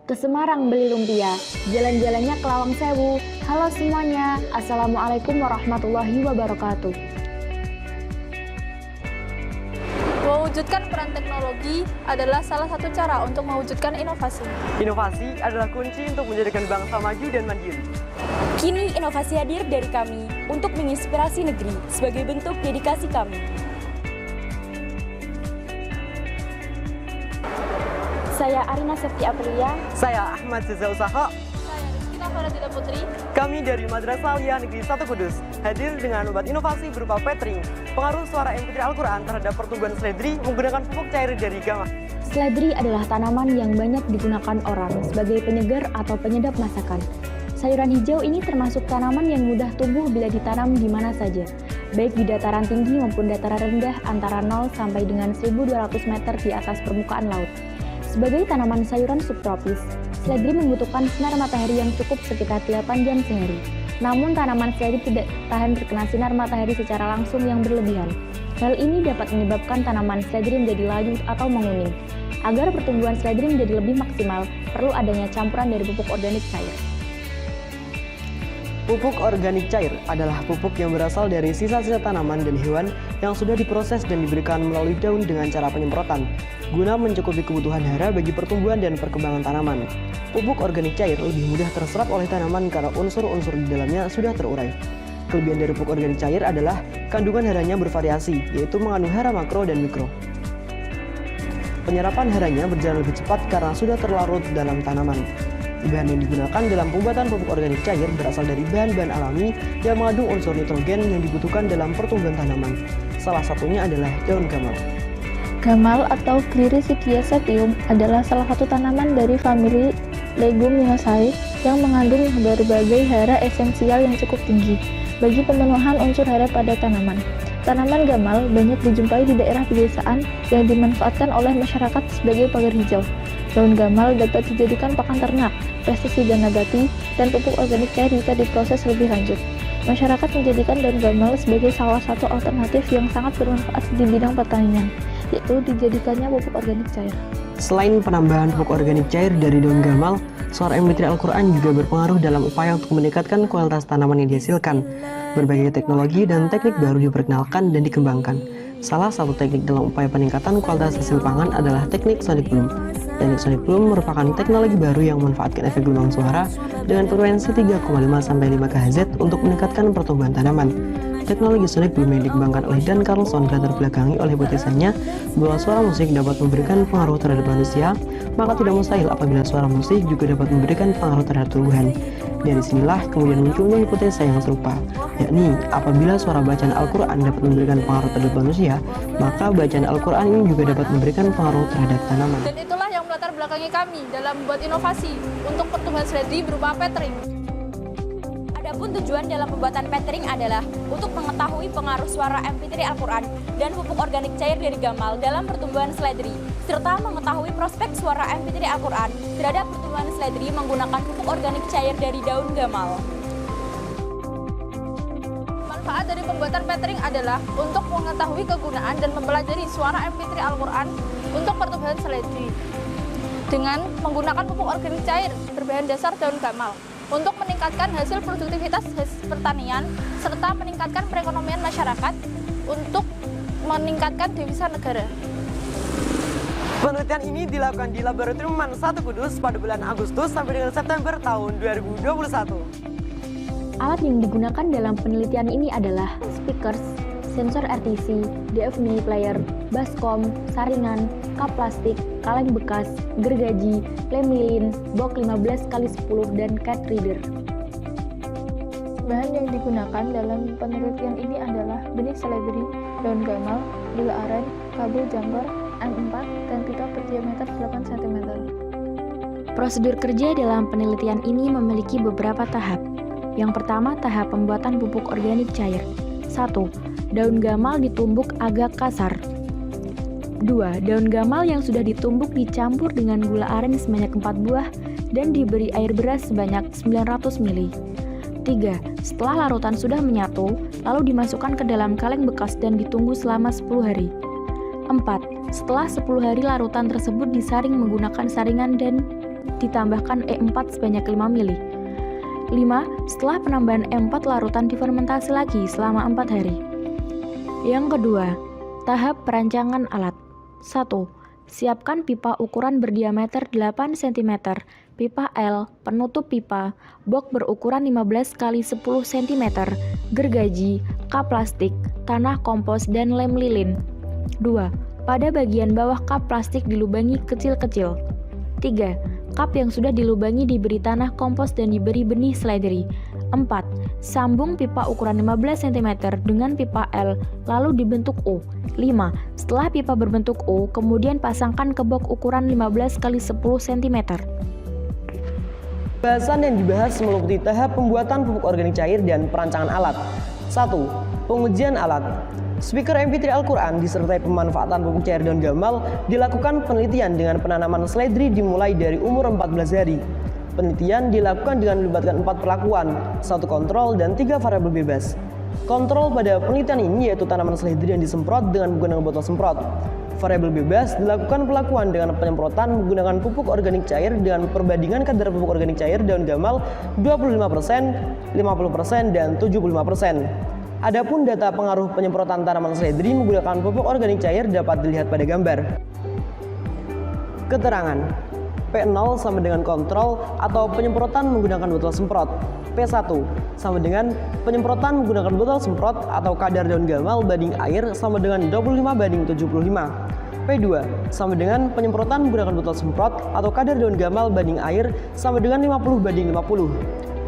Ke Semarang beli lumpia, jalan-jalannya ke Lawang Sewu. Halo semuanya, Assalamualaikum warahmatullahi wabarakatuh. Mewujudkan peran teknologi adalah salah satu cara untuk mewujudkan inovasi. Inovasi adalah kunci untuk menjadikan bangsa maju dan mandiri. Kini inovasi hadir dari kami untuk menginspirasi negeri sebagai bentuk dedikasi kami. Saya Arina Septi Aprilia. Saya Ahmad Seza Usaha. Saya Rizkita Faradila Putri. Kami dari Madrasah Aliyah Negeri 1 Kudus hadir dengan obat inovasi berupa petring, pengaruh suara MP3 Al-Quran terhadap pertumbuhan seledri menggunakan pupuk cair dari gamal. Seledri adalah tanaman yang banyak digunakan orang sebagai penyegar atau penyedap masakan. Sayuran hijau ini termasuk tanaman yang mudah tumbuh bila ditanam di mana saja, baik di dataran tinggi maupun dataran rendah antara 0 sampai dengan 1.200 meter di atas permukaan laut. Sebagai tanaman sayuran subtropis, seledri membutuhkan sinar matahari yang cukup sekitar 8 jam sehari. Namun tanaman seledri tidak tahan terkena sinar matahari secara langsung yang berlebihan. Hal ini dapat menyebabkan tanaman seledri menjadi layu atau menguning. Agar pertumbuhan seledri menjadi lebih maksimal, perlu adanya campuran dari pupuk organik cair. Pupuk organik cair adalah pupuk yang berasal dari sisa-sisa tanaman dan hewan yang sudah diproses dan diberikan melalui daun dengan cara penyemprotan, guna mencukupi kebutuhan hara bagi pertumbuhan dan perkembangan tanaman. Pupuk organik cair lebih mudah terserap oleh tanaman karena unsur-unsur di dalamnya sudah terurai. Kelebihan dari pupuk organik cair adalah kandungan haranya bervariasi, yaitu mengandung hara makro dan mikro. Penyerapan haranya berjalan lebih cepat karena sudah terlarut dalam tanaman. Bahan yang digunakan dalam pembuatan pupuk organik cair berasal dari bahan-bahan alami yang mengandung unsur nitrogen yang dibutuhkan dalam pertumbuhan tanaman. Salah satunya adalah daun gamal. Gamal atau Gliricidiaceae adalah salah satu tanaman dari famili Legumiaceae yang mengandung berbagai hara esensial yang cukup tinggi bagi pemenuhan unsur hara pada tanaman. Tanaman gamal banyak dijumpai di daerah pedesaan yang dimanfaatkan oleh masyarakat sebagai pagar hijau. Daun gamal dapat dijadikan pakan ternak, pestisida nabati, dan pupuk organik cair jika diproses lebih lanjut. Masyarakat menjadikan daun gamal sebagai salah satu alternatif yang sangat bermanfaat di bidang pertanian, yaitu dijadikannya pupuk organik cair. Selain penambahan pupuk organik cair dari daun gamal, suara MP3 Al-Quran juga berpengaruh dalam upaya untuk meningkatkan kualitas tanaman yang dihasilkan. Berbagai teknologi dan teknik baru diperkenalkan dan dikembangkan. Salah satu teknik dalam upaya peningkatan kualitas hasil pangan adalah teknik sonic bloom. Teknik sonic bloom merupakan teknologi baru yang memanfaatkan efek gelombang suara dengan frekuensi 3,5-5 kHz untuk meningkatkan pertumbuhan tanaman. Teknologi sonic bloom yang dikembangkan oleh Dan Carlson dilatar belakangi oleh hipotesannya bahwa suara musik dapat memberikan pengaruh terhadap manusia, maka tidak mustahil apabila suara musik juga dapat memberikan pengaruh terhadap tumbuhan. Dari sinilah kemudian munculnya hipotesa yang serupa, yakni apabila suara bacaan Al-Quran dapat memberikan pengaruh terhadap manusia, maka bacaan Al-Quran ini juga dapat memberikan pengaruh terhadap tanaman. Dan itulah yang melatar belakangi kami dalam membuat inovasi untuk pertumbuhan seledri berupa petring. Adapun tujuan dalam pembuatan petring adalah untuk mengetahui pengaruh suara MP3 Al-Quran dan pupuk organik cair dari gamal dalam pertumbuhan seledri, serta mengetahui prospek suara MP3 Al-Quran terhadap pertumbuhan seledri menggunakan pupuk organik cair dari daun gamal. Manfaat dari pembuatan petring adalah untuk mengetahui kegunaan dan mempelajari suara MP3 Al-Quran untuk pertumbuhan seledri dengan menggunakan pupuk organik cair berbahan dasar daun gamal, untuk meningkatkan hasil produktivitas pertanian serta meningkatkan perekonomian masyarakat untuk meningkatkan devisa negara. Penelitian ini dilakukan di Laboratorium MAN 1 Kudus pada bulan Agustus sampai dengan September tahun 2021. Alat yang digunakan dalam penelitian ini adalah speakers, sensor RTC, DF mini player, baskom, saringan, kap plastik, kaleng bekas, gergaji, lem lilin, box 15x10 dan cat reader. Bahan yang digunakan dalam penelitian ini adalah benih seledri, daun gamal, gula aren, kabel jumper, M4, dan pipa berdiameter 8 cm. Prosedur kerja dalam penelitian ini memiliki beberapa tahap. Yang pertama, tahap pembuatan pupuk organik cair. 1. Daun gamal ditumbuk agak kasar. 2. Daun gamal yang sudah ditumbuk dicampur dengan gula aren sebanyak 4 buah dan diberi air beras sebanyak 900 ml. 3. Setelah larutan sudah menyatu, lalu dimasukkan ke dalam kaleng bekas dan ditunggu selama 10 hari. 4. Setelah 10 hari larutan tersebut disaring menggunakan saringan dan ditambahkan E4 sebanyak 5 mili. 5. Setelah penambahan E4, larutan difermentasi lagi selama 4 hari. Yang kedua, tahap perancangan alat. 1. Siapkan pipa ukuran berdiameter 8 cm, pipa L, penutup pipa, box berukuran 15 x 10 cm, gergaji, kap plastik, tanah kompos, dan lem lilin. 2. Pada bagian bawah kap plastik dilubangi kecil-kecil. 3. Kap yang sudah dilubangi diberi tanah kompos dan diberi benih seledri. 4. Sambung pipa ukuran 15 cm dengan pipa L, lalu dibentuk U. 5. Setelah pipa berbentuk U, kemudian pasangkan ke box ukuran 15 x 10 cm. Bahasan yang dibahas meliputi tahap pembuatan pupuk organik cair dan perancangan alat. 1. Pengujian alat. Speaker MP3 Al-Quran disertai pemanfaatan pupuk cair daun gamal dilakukan penelitian dengan penanaman seledri dimulai dari umur 14 hari. Penelitian dilakukan dengan melibatkan 4 perlakuan, 1 kontrol, dan 3 variabel bebas. Kontrol pada penelitian ini yaitu tanaman seledri yang disemprot dengan menggunakan botol semprot. Variabel bebas dilakukan pelakuan dengan penyemprotan menggunakan pupuk organik cair dengan perbandingan kadar pupuk organik cair daun gamal 25%, 50%, dan 75%. Adapun data pengaruh penyemprotan tanaman seledri menggunakan pupuk organik cair dapat dilihat pada gambar. Keterangan. P0 sama dengan kontrol atau penyemprotan menggunakan botol semprot. P1 sama dengan penyemprotan menggunakan botol semprot atau kadar daun gamal banding air sama dengan 25/75. P2 sama dengan penyemprotan menggunakan botol semprot atau kadar daun gamal banding air sama dengan 50/50.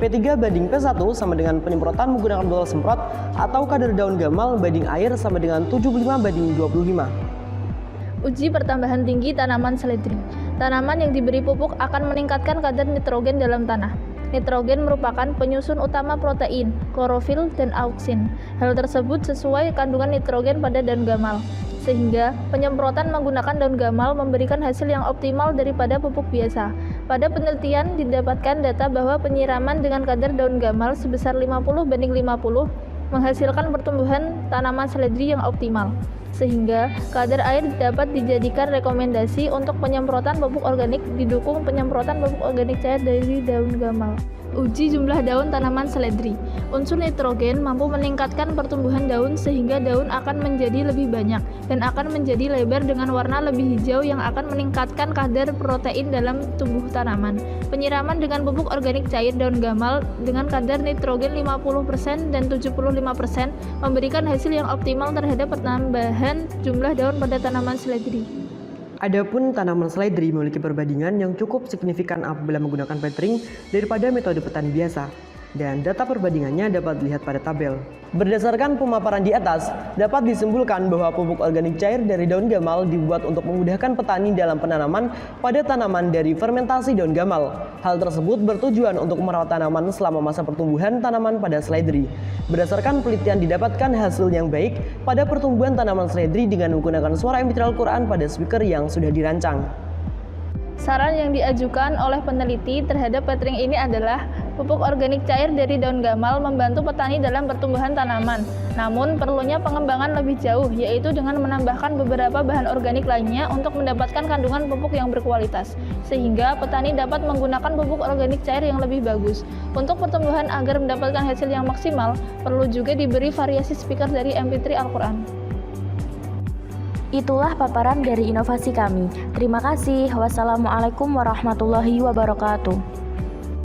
P3 banding P1 sama dengan penyemprotan menggunakan botol semprot atau kadar daun gamal banding air sama dengan 75/25. Uji pertambahan tinggi tanaman seledri. Tanaman yang diberi pupuk akan meningkatkan kadar nitrogen dalam tanah. Nitrogen merupakan penyusun utama protein, klorofil, dan auksin. Hal tersebut sesuai kandungan nitrogen pada daun gamal, sehingga penyemprotan menggunakan daun gamal memberikan hasil yang optimal daripada pupuk biasa. Pada penelitian didapatkan data bahwa penyiraman dengan kadar daun gamal sebesar 50/50 menghasilkan pertumbuhan tanaman seledri yang optimal, sehingga kadar air dapat dijadikan rekomendasi untuk penyemprotan pupuk organik didukung penyemprotan pupuk organik cair dari daun gamal. Uji jumlah daun tanaman seledri. Unsur nitrogen mampu meningkatkan pertumbuhan daun sehingga daun akan menjadi lebih banyak dan akan menjadi lebar dengan warna lebih hijau yang akan meningkatkan kadar protein dalam tubuh tanaman. Penyiraman dengan pupuk organik cair daun gamal dengan kadar nitrogen 50% dan 75% memberikan hasil yang optimal terhadap penambahan jumlah daun pada tanaman seledri. Adapun tanaman seledri memiliki perbandingan yang cukup signifikan apabila menggunakan petring daripada metode petani biasa, dan data perbandingannya dapat dilihat pada tabel. Berdasarkan pemaparan di atas, dapat disimpulkan bahwa pupuk organik cair dari daun gamal dibuat untuk memudahkan petani dalam penanaman pada tanaman dari fermentasi daun gamal. Hal tersebut bertujuan untuk merawat tanaman selama masa pertumbuhan tanaman pada seledri. Berdasarkan penelitian didapatkan hasil yang baik pada pertumbuhan tanaman seledri dengan menggunakan suara MP3 Al-Quran pada speaker yang sudah dirancang. Saran yang diajukan oleh peneliti terhadap petring ini adalah pupuk organik cair dari daun gamal membantu petani dalam pertumbuhan tanaman. Namun perlunya pengembangan lebih jauh, yaitu dengan menambahkan beberapa bahan organik lainnya untuk mendapatkan kandungan pupuk yang berkualitas, sehingga petani dapat menggunakan pupuk organik cair yang lebih bagus. Untuk pertumbuhan agar mendapatkan hasil yang maksimal, perlu juga diberi variasi speaker dari MP3 Al-Quran. Itulah paparan dari inovasi kami. Terima kasih. Wassalamualaikum warahmatullahi wabarakatuh.